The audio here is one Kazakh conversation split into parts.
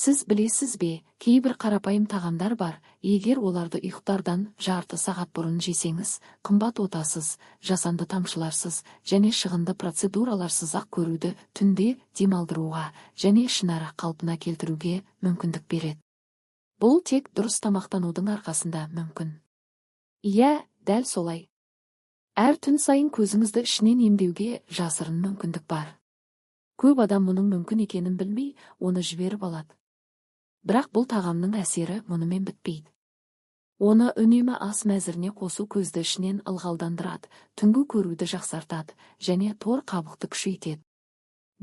Сіз білесіз бе, кейбір қарапайым тағамдар бар, егер оларды ұйықтардан жарты сағат бұрын жесеңіз, қымбат отасыз, жасанды тамшыларсыз және шығынды процедураларсыз-ақ көруді түнде демалдыруға және ішінара қалпына келтіруге мүмкіндік береді. Бұл тек дұрыс тамақтанудың арқасында мүмкін. Иә, дәл солай. Әр түн сайын көзіңізді ішінен емдеуге жасырын мүмкіндік бар. Көп адам мұның мүмкін екенін білмей, оны жіберіп алады. Бірақ бұл тағамның әсері мұнымен бітпейді. Оны үнемі ас мәзіріне қосу көзді ішінен ылғалдандырады, түнгі көруді жақсартады және тор қабықты күшейтеді.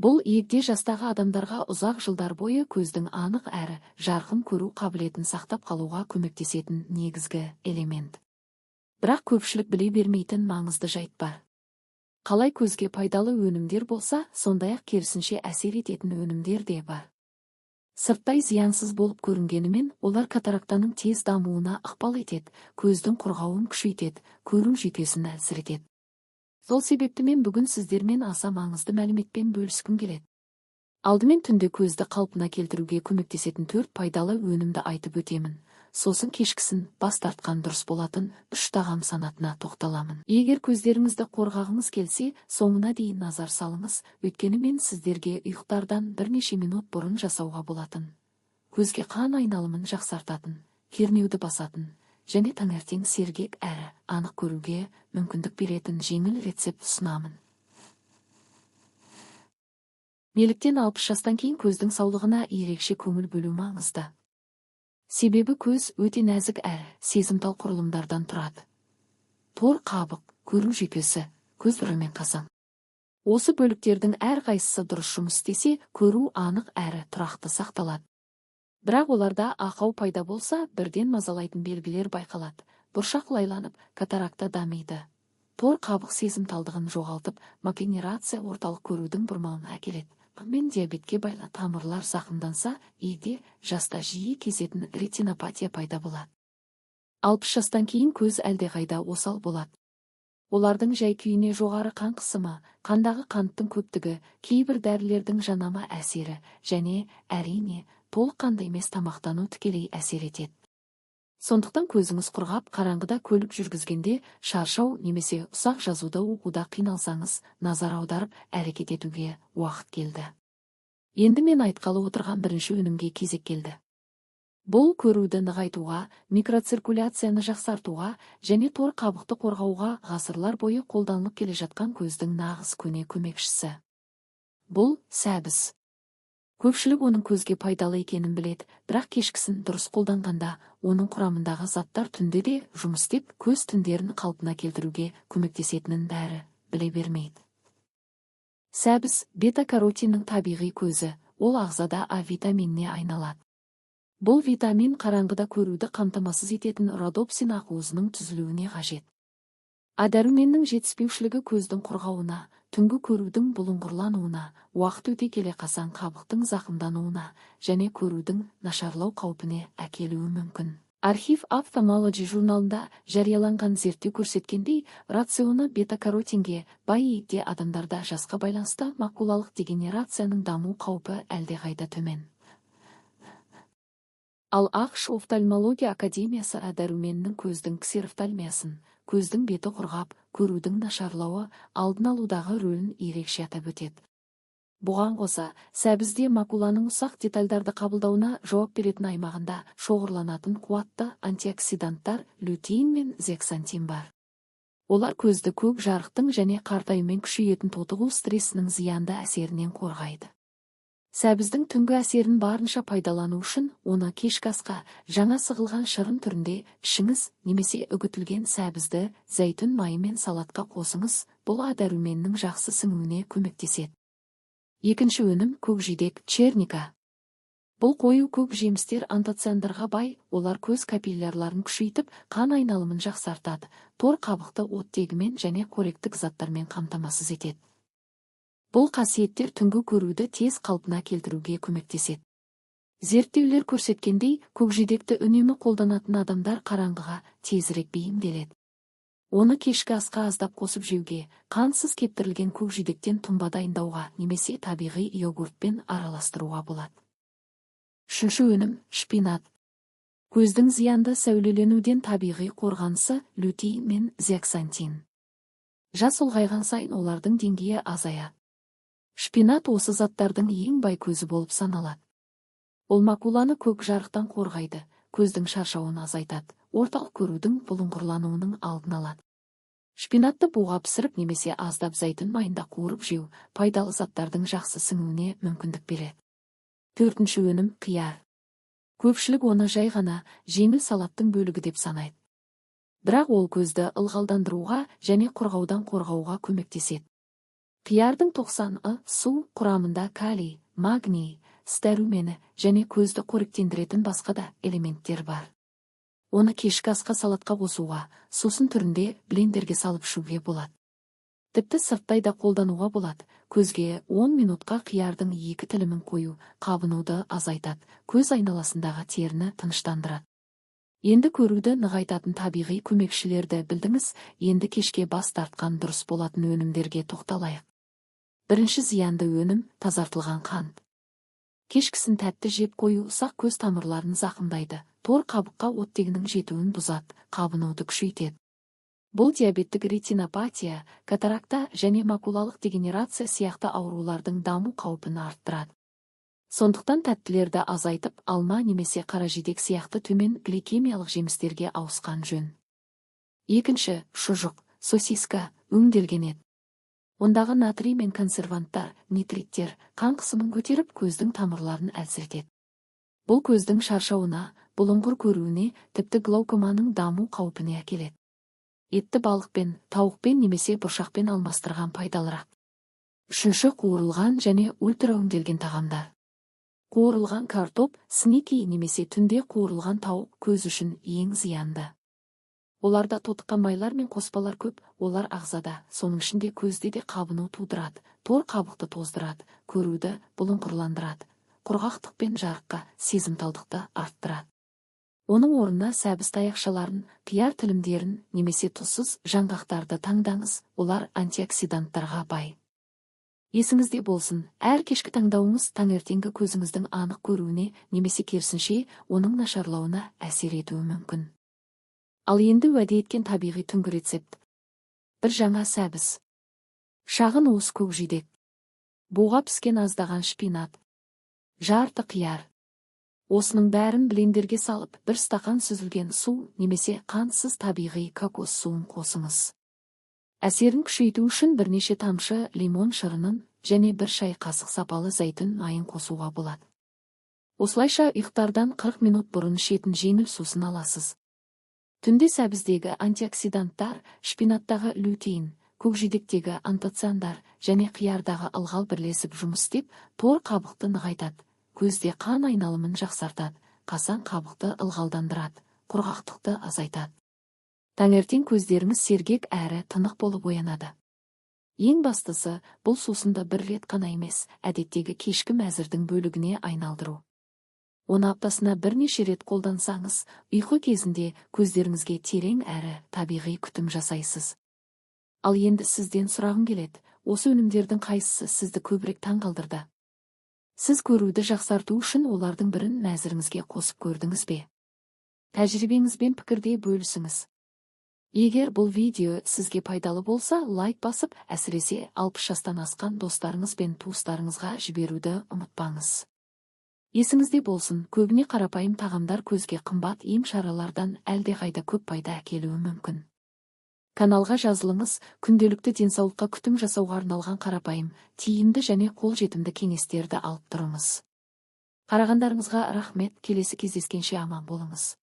Бұл егде жастағы адамдарға ұзақ жылдар бойы көздің анық әрі жарқын көру қабілетін сақтап қалуға көмектесетін негізгі элемент. Бірақ көпшілік біле бермейтін маңызды жайт бар. Қалай көзге пайдалы өнімдер болса, сондай-ақ керісінше әсер ететін өнімдер де бар. Сырттай зиянсыз болып көрінгенімен, олар катарактаның тез дамуына ықпал етеді, көздің құрғауын күшейтеді, көру жүйкесін әлсіретеді. Сол себепті мен бүгін сіздермен аса маңызды мәліметпен бөліскім келеді. Алдымен түнде көзді қалпына келтіруге көмектесетін 4 пайдалы өнімді айтып өтемін. Сосын кешкісін бас тартқан дұрыс болатын 3 тағам санатына тоқталамын. Егер көздеріңізді қорғағыңыз келсе, соңына дейін назар салыңыз, өйткені мен сіздерге ұйықтардан бірнеше минут бұрын жасауға болатын, көзге қан айналымын жақсартатын, кернеуді басатын және таңертең сергек әрі анық көруге мүмкіндік беретін жеңіл рецепт ұсынамын. Неліктен 60 жастан кейін көздің саулығына ерекше көңіл бөлу маңызды? Себебі көз өте нәзік әрі сезімтал құрылымдардан тұрады. Тор қабық, көру жүйкесі, көз бүрімен қасаң. Осы бөліктердің әрқайсысы дұрыс жұмыс істесе, көру анық әрі тұрақты сақталады. Бірақ оларда ақау пайда болса, бірден мазалайтын белгілер байқалады. Бұршақ лайланып, катаракта дамиды. Тор қабық сезімталдығын жоғалтып, макенерация орталық көрудің бұрмауына әкеледі. Мен диабетке байлы тамырлар зақымданса, егде жаста жиі кезетін ретинопатия пайда болады. 60 жастан кейін көз әлдеқайда осал болады. Олардың жай-күйіне жоғары қан қысымы, қандағы қанттың көптігі, кейбір дәрілердің жанама әсері және әрине толыққанды емес тамақтану тікелей әсер етеді. Сондықтан көзіңіз құрғап, қараңғыда көлік жүргізгенде, шаршау немесе ұсақ жазуда оқуда қиналсаңыз, назар аударып әрекет етуге уақыт келді. Енді мен айтқалы отырған бірінші өнімге кезек келді. Бұл көруді нығайтуға, микроциркуляцияны жақсартуға және тор қабықты қорғауға ғасырлар бойы қолданылып келе жатқан көздің нағыз көне көмекшісі. Бұл сәбіз. Көпшілік оның көзге пайдалы екенін біледі, бірақ кешкісін дұрыс қолданғанда, оның құрамындағы заттар түнде де жұмыс істеп, көз түндерін қалпына келтіруге көмектесетінін бәрі біле бермейді. Сәбіз бета-каротиннің табиғи көзі, ол ағзада А витаминіне айналады. Бұл витамин қараңғыда көруді қамтамасыз ететін родопсин ақуызының түзілуіне қажет. А дәруменнің жетіспеушілігі көздің құрғауына, түнгі көрудің бұлыңғырлануына, уақыт өте келе қасаң қабықтың зақымдануына және көрудің нашарлау қаупіне әкелуі мүмкін. Архив Ophthalmology журналында жарияланған зерттеу көрсеткендей, рационы бета-каротинге бай егде адамдарда жасқа байланысты макулалық дегенерацияның даму қаупі әлдеқайда төмен. Ал ақш офтальмология академиясы дәруменнің көздің ксерофтальмиясын, көздің беті құрғап, көрудің нашарлауы алдын алудағы рөлін ерекше атап өтеді. Бұған қоса, сәбізде макуланың ұсақ детальдарды қабылдауына жауап беретін аймағында шоғырланатын қуатты антиоксиданттар лютеин мен зексантин бар. Олар көзді көк жарықтың және қартаюмен күшейетін тотығу стрессінің зиянды әсерінен қорғайды. Сәбіздің түнгі әсерін барынша пайдалану үшін, оны кешкі асқа жаңа сығылған шырын түрінде ішіңіз немесе үгітілген сәбізді зәйтүн майымен салатқа қосыңыз, бұл дәруменнің жақсы сіңуіне көмектеседі. Екінші өнім көкжидек черника. Бұл қою көк жемістер антоциандарға бай, олар көз капиллярларын күшейтіп, қан айналымын жақсартады, тор қабықты оттегімен және қоректік заттармен қамтамасыз етеді. Бұл қасиеттер түнгі көруді тез қалпына келтіруге көмектеседі. Зерттеулер көрсеткендей, көкжидекті үнемі қолданатын адамдар қараңғыға тезірек бейімделеді. Оны кешкі асқа аздап қосып жеуге, қансыз кептірілген көкжидектен тұнба дайындауға немесе табиғи йогуртпен араластыруға болады. Үшінші өнім шпинат. Көздің зиянды сәулеленуден табиғи қорғанысы лютеин мен зеаксантин. Жас ұлғайған сайын олардың деңгейі азаяды. Шпинат осы заттардың ең бай көзі болып саналады. Ол макуланы көк жарықтан қорғайды, көздің шаршауын азайтады, орталық көрудің бұлыңғырлануының алдын алады. Шпинатты буға пісіріп немесе аздап зәйтүн майында қуырып жеу пайдалы заттардың жақсы сіңуіне мүмкіндік береді. Төртінші өнім қияр. Көпшілік оны жай ғана жеңіл салаттың бөлігі деп санайды. Бірақ ол көзді ылғалдандыруға және құрғаудан қорғауға көмектеседі. Қиярдың 90% су құрамында калий, магний, стәрумені және көзді қоректендіретін басқа да элементтер бар. Оны кешкі асқа салатқа қосуға, сусын түрінде блендерге салып ішуге болады. Тіпті сырттай да қолдануға болады. Көзге 10 минутқа қиярдың 2 тілімін қою қабынуды азайтады, көз айналасындағы теріні тыныштандырады. Енді көруді нығайтатын табиғи көмекшілерді білдіңіз, енді кешке бас тартқан дұрыс болатын өнімдерге тоқталайық. Бірінші зиянды өнім тазартылған қант. Кешкісін тәтті жеп қою ұсақ көз тамырларын зақымдайды, тор қабыққа оттегінің жетуін бұзады, қабынуды күшейтеді. Бұл диабеттік ретинопатия, катаракта және макулалық дегенерация сияқты аурулардың даму қаупін арттырады. Сондықтан тәттілерді азайтып, алма немесе қаражидек сияқты төмен гликемиялық жемістерге ауысқан жөн. Екінші, шұжық, сосиска, өңделген ет. Ондағы натрий мен консерванттар, нитриттер қан қысымын көтеріп, көздің тамырларын әлсіретеді. Бұл көздің шаршауына, бұлыңғыр көруіне, тіпті глаукоманың даму қаупіне әкеледі. Етті балықпен, тауықпен немесе бұршақпен алмастырған пайдалырақ. Үшінші, қуырылған және ультра өңделген тағамдар. Қуырылған картоп, снеки немесе түнде қуырылған тауық көз үшін ең зиянды. Оларда тотыққан майлар мен қоспалар көп, олар ағзада, соның ішінде көзде де қабыну тудырады, тор қабықты тоздырады, көруді бұлыңғырландырады, құрғақтық пен жарыққа сезімталдықты арттырады. Оның орнына сәбіз таяқшаларын, қияр тілімдерін немесе тұзсыз жаңғақтарды таңдаңыз, олар антиоксиданттарға бай. Есіңізде болсын, әр кешкі таңдауыңыз таңертеңгі көзіңіздің анық көруіне немесе керісінше оның нашарлауына әсер етуі мүмкін. Ал енді уәде еткен табиғи түнгі рецепт. Бір жаңа сәбіз. Шағын уыс көкжидек. Буға піскен аздаған шпинат. Жарты қияр. Осының бәрін блендерге салып, бір стақан сүзілген су немесе қантсыз табиғи кокос суын қосыңыз. Әсерін күшейту үшін бірнеше тамшы лимон шырынын және бір шай қасық сапалы зәйтүн майын қосуға болады. Осылайша ұйықтардан 40 минут бұрын ішетін жеңіл сусын аласыз. Түнде сәбіздегі антиоксиданттар, шпинаттағы лютеин, көкжидектегі антоциандар және қиярдағы ылғал бірлесіп жұмыс істеп, тор қабықты нығайтады, көзде қан айналымын жақсартады, қасан қабықты ылғалдандырады, құрғақтықты азайтады. Таңертең көздеріңіз сергек әрі тынық болып оянады. Ең бастысы, бұл сусынды бір рет қана емес, әдеттегі кешкі мәзірдің бөлігіне айналдыру. Оны аптасына бірнеше рет қолдансаңыз, ұйқы кезінде көздеріңізге терең әрі табиғи күтім жасайсыз. Ал енді сізден сұрағым келеді, осы өнімдердің қайсысы сізді көбірек таңғалдырды? Сіз көруді жақсарту үшін олардың бірін мәзіріңізге қосып көрдіңіз бе? Тәжірибеңізбен пікірде бөлісіңіз. Егер бұл видео сізге пайдалы болса, лайк басып, әсіресе 60 жастан асқан достарыңыз бен туыстарыңызға жіберуді ұмытпаңыз. Есіңізде болсын, көбіне қарапайым тағамдар көзге қымбат ем шаралардан әлдеқайда көп пайда әкелуі мүмкін. Каналға жазылыңыз, күнделікті денсаулыққа күтім жасауға арналған қарапайым, тиімді және қолжетімді кеңестерді алып тұрыңыз. Қарағандарыңызға рахмет, келесі кездескенше аман болыңыз.